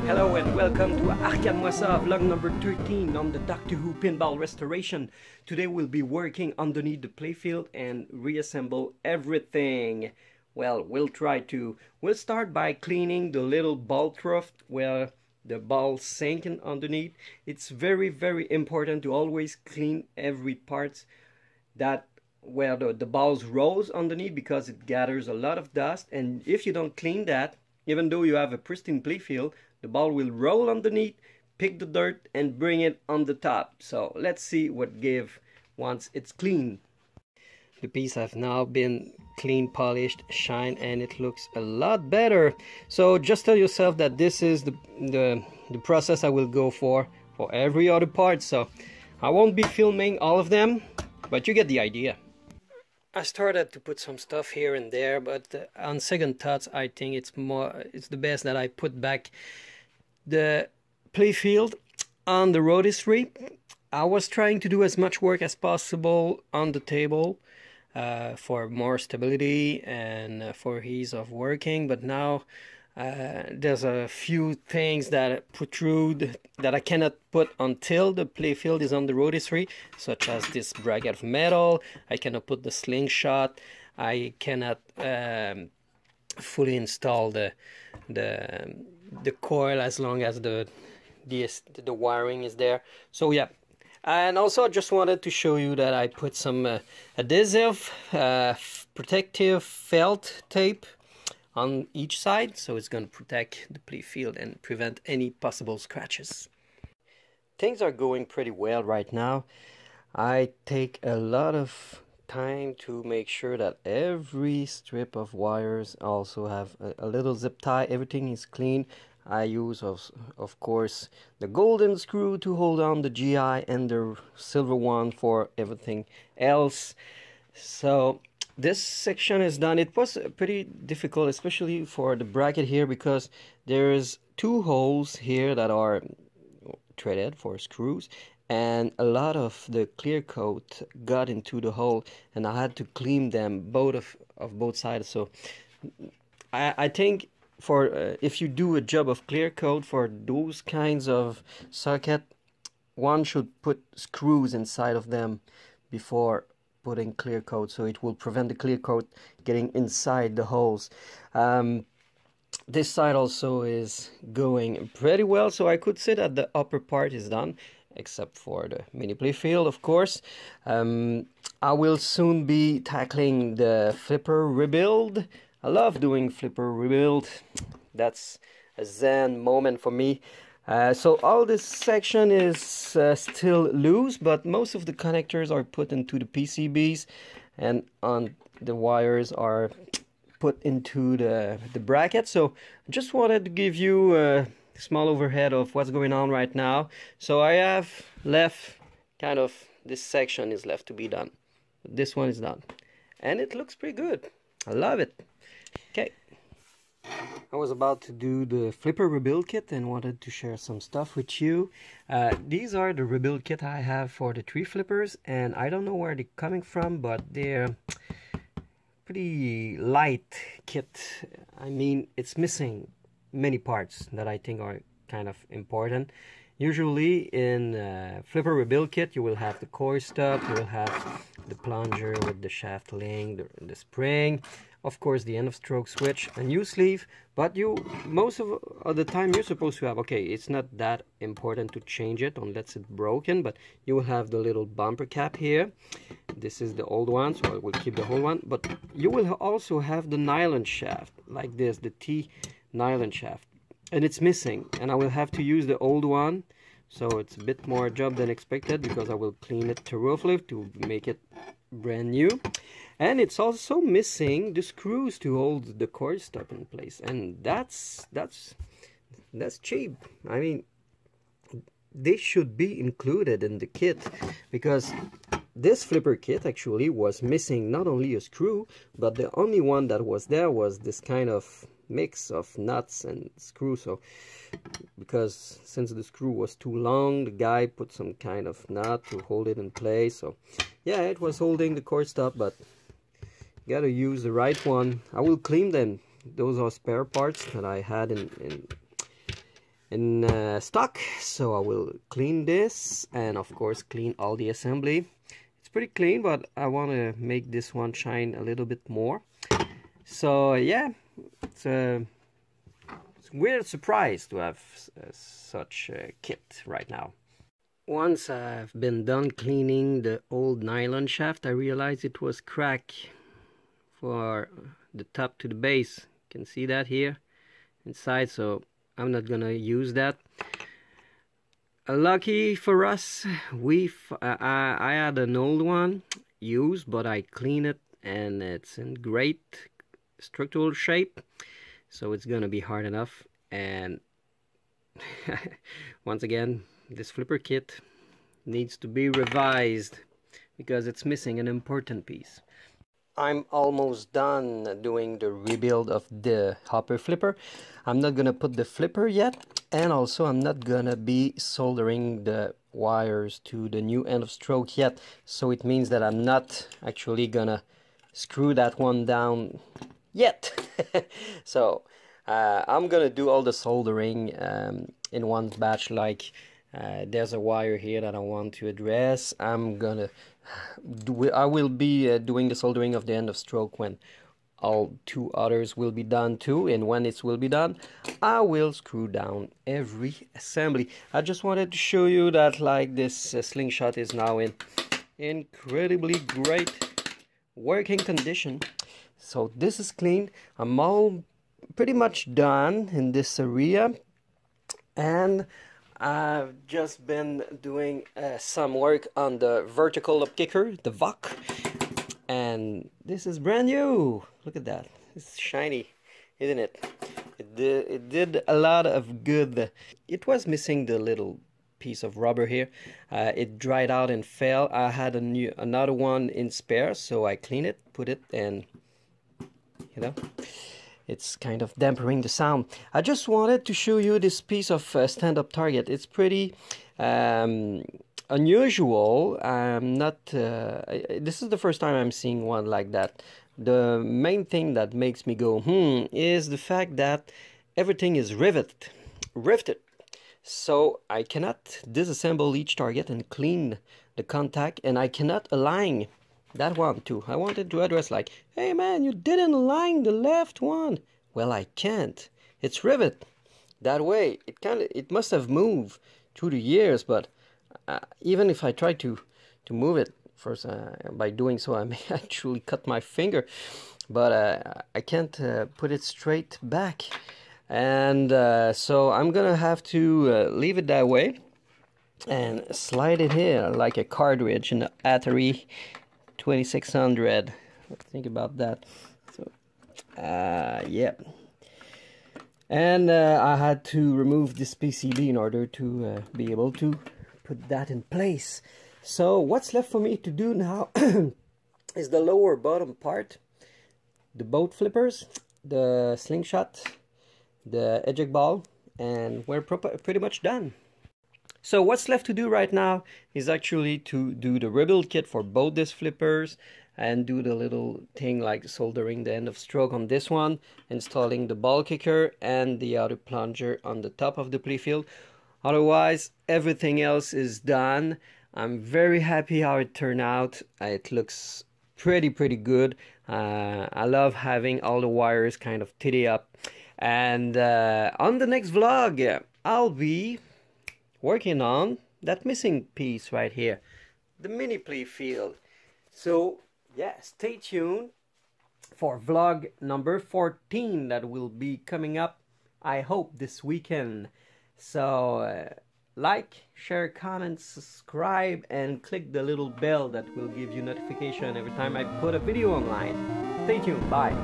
Hello and welcome to arcademoica vlog number 13 on the Doctor Who pinball restoration. Today we'll be working underneath the playfield and reassemble everything. Well, we'll start by cleaning the little ball trough where the ball sinking underneath. It's very important to always clean every part that where the balls rolls underneath, because it gathers a lot of dust, and if you don't clean that, even though you have a pristine playfield, the ball will roll underneath, pick the dirt and bring it on the top. So let's see what give once it's clean. The piece have now been clean, polished, shine, and it looks a lot better. So just tell yourself that this is the process I will go for every other part. So I won't be filming all of them, but you get the idea. I started to put some stuff here and there, but on second thoughts, I think it's the best that I put back the playfield on the rotisserie. I was trying to do as much work as possible on the table for more stability and for ease of working, but now there's a few things that protrude that I cannot put until the playfield is on the rotisserie, such as this bracket of metal. I cannot put the slingshot. I cannot fully install the coil as long as the wiring is there. So yeah, and also I just wanted to show you that I put some adhesive protective felt tape on each side, so it's going to protect the playfield and prevent any possible scratches. Things are going pretty well right now. I take a lot of time to make sure that every strip of wires also have a little zip tie. Everything is clean. I use of course the golden screw to hold on the GI and the silver one for everything else. So this section is done. It was pretty difficult, especially for the bracket here, because there's two holes here that are threaded for screws, and a lot of the clear coat got into the hole, and I had to clean them both sides. So I think for if you do a job of clear coat for those kinds of socket, one should put screws inside of them before putting clear coat, so it will prevent the clear coat getting inside the holes. This side also is going pretty well, so I could say that the upper part is done, except for the mini playfield, of course. I will soon be tackling the flipper rebuild. I love doing flipper rebuild. That's a zen moment for me. So all this section is still loose, but most of the connectors are put into the PCBs, and on the wires are put into the bracket. So just wanted to give you a small overhead of what's going on right now. So I have left kind of this section is left to be done. This one is done, and it looks pretty good. I love it. Okay. I was about to do the flipper rebuild kit and wanted to share some stuff with you. These are the rebuild kit I have for the 3 flippers, and I don't know where they're coming from, but they're pretty light kit. I mean, it's missing many parts that I think are kind of important. Usually in flipper rebuild kit, you will have the core stop, you will have the plunger with the shaft link, the spring, of course the end of stroke switch, a new sleeve, but most of the time you're supposed to have, okay, it's not that important to change it unless it's broken, but you will have the little bumper cap here. This is the old one, so I will keep the whole one, but you will also have the nylon shaft like this, the T nylon shaft, and it's missing, and I will have to use the old one, so it's a bit more job than expected, because I will clean it thoroughly to make it brand new. And it's also missing the screws to hold the cord stop in place, and that's cheap. I mean, they should be included in the kit, because this flipper kit actually was missing not only a screw, but the only one that was there was this kind of mix of nuts and screws. So because since the screw was too long, the guy put some kind of nut to hold it in place. So yeah, it was holding the cord stop, but gotta use the right one. I will clean them. Those are spare parts that I had in stock, so I will clean this and of course clean all the assembly. It's pretty clean, but I want to make this one shine a little bit more. So yeah, it's a weird surprise to have such a kit right now. Once I've been done cleaning the old nylon shaft, I realized it was cracked for the top to the base. You can see that here inside, so I'm not gonna use that. Lucky for us, I had an old one used, but I cleaned it and it's in great structural shape, so it's gonna be hard enough. And once again, this flipper kit needs to be revised because it's missing an important piece. I'm almost done doing the rebuild of the hopper flipper. I'm not gonna put the flipper yet, and also I'm not gonna be soldering the wires to the new end of stroke yet, so it means that I'm not actually gonna screw that one down yet. So I'm gonna do all the soldering in one batch. Like there's a wire here that I want to address. I will be doing the soldering of the end of stroke when all two others will be done too, and when it will be done, I will screw down every assembly. I just wanted to show you that like this slingshot is now in incredibly great working condition. So this is clean. I'm all pretty much done in this area, and I've just been doing some work on the vertical up kicker, the VOC, and this is brand new. Look at that, it's shiny, isn't it? It did a lot of good. It was missing the little piece of rubber here. It dried out and fell. I had another one in spare, so I cleaned it, put it, and you know, it's kind of dampening the sound. I just wanted to show you this piece of stand-up target. It's pretty unusual. This is the first time I'm seeing one like that. The main thing that makes me go is the fact that everything is riveted. So I cannot disassemble each target and clean the contact, and I cannot align that one too. I wanted to address like, hey man, you didn't align the left one. Well, I can't. It's rivet. That way, it must have moved through the years, but even if I try to move it first, by doing so, I may actually cut my finger. But I can't put it straight back, and so I'm gonna have to leave it that way and slide it here like a cartridge in the Atari 2600. Think about that. So yeah, and I had to remove this PCB in order to be able to put that in place. So what's left for me to do now is the lower bottom part, the boat flippers, the slingshot, the eject ball, and we're pretty much done. So what's left to do right now is actually to do the rebuild kit for both these flippers and do the little thing like soldering the end of stroke on this one, installing the ball kicker and the outer plunger on the top of the Playfield. Otherwise, everything else is done. I'm very happy how it turned out. It looks pretty good. I love having all the wires kind of tidy up. And on the next vlog, I'll be working on that missing piece right here, the mini Playfield. So yeah, stay tuned for vlog number 14 that will be coming up, I hope, this weekend. So like, share, comment, subscribe, and click the little bell that will give you notification every time I put a video online. Stay tuned. Bye.